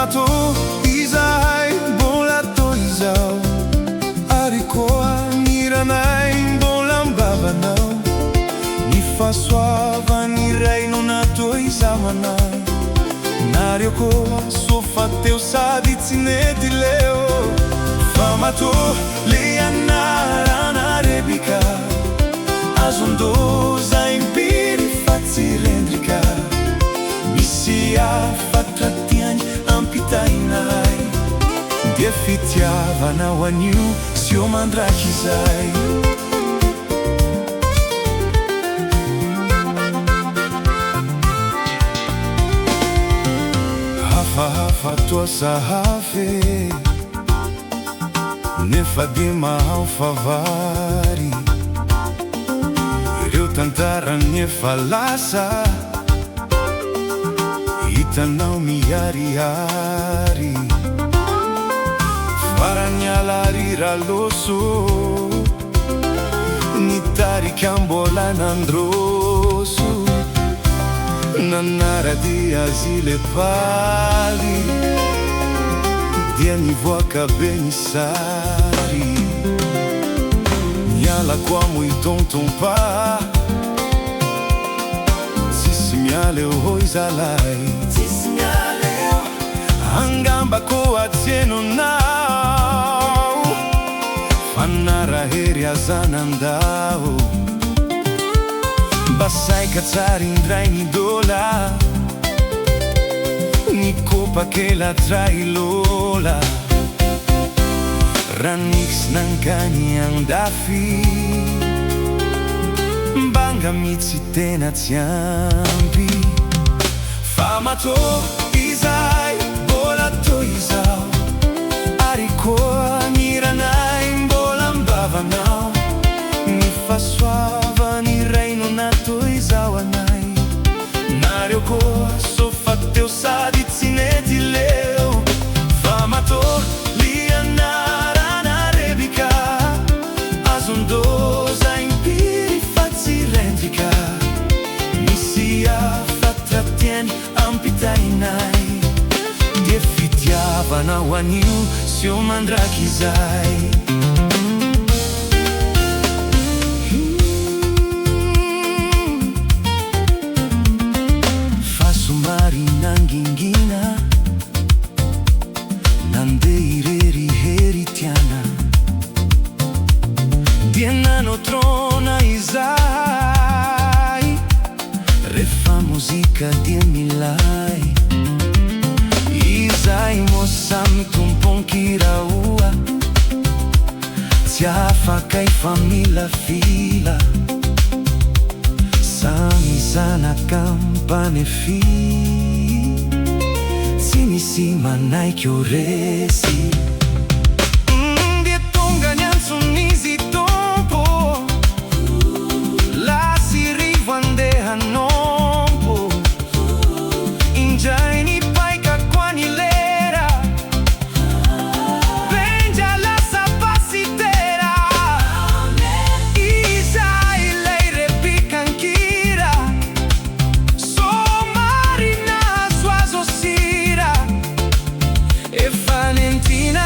Famato izay mbola toy izao, ary koa niranay mbola ambavanao. Ny fahasoavany iray no natoy izao anay, nareo koa sofa teo sady tsy nety leo. Famato le anarana rebika, azondoza impiry fa tsy rendrika. Misy afatra tiany ampitainay, dia fitiavana ho an'io sy eo mandraky izay. Hafahafa toa sahafe, nefa dia mahafavary. Ireo tantarany efa lasa, hitanao miharihary. Farany alarira loso, nitarika mbola nandroso. Nanaradia azy le paly, dia nivoaka be ny sary. Miala koa mo itontompa, tsisy mialeo hoy zalay. Tsisy mialeo angamba koa tsy hainonao, fa narahery azanandao. Basaika tsara indray ny dola, nikopakela tray lola. Ranix nankany andafy, mbanga mitsy tena tsy ampy. Famato izay mbola toy izao, ary koa niranay mbola ambavanao. Ny fahasoavany iray no natoy izao anay, nareo koa sofa teo sady tsy nety leo. Famato li anarana rebika, azondoza impiry fa tsy rendrika. Misy afatra tiany ampitainay, dia fitiavana ho an'io sy eo mandraky izay. Fasomary nangingina, nandeha irery hery tiana. Dia nanotrona izay, rehefa mozika dia milay. Izay mo samy tomponkiraoa, tsy afaka ifamilafila. Samy zanaka mpanefy, tsy misy manaiky ho resy. Dia tonga ny antson'izy tompo, lasy rivo andeha hanompo. Indray ny paika koa ny lera, benja lasa pasitera. Izay ilay repikan-kira, somarina azo azo sira. E fanentina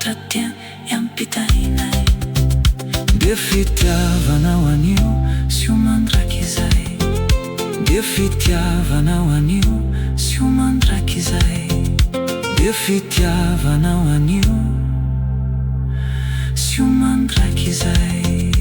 tra tiany iampitainay. Dia fitiavanao anio sy ho mandraky izay. Dia fitiavanao anio sy ho mandraky izay. Dia fitiavanao anio sy ho mandraky izay.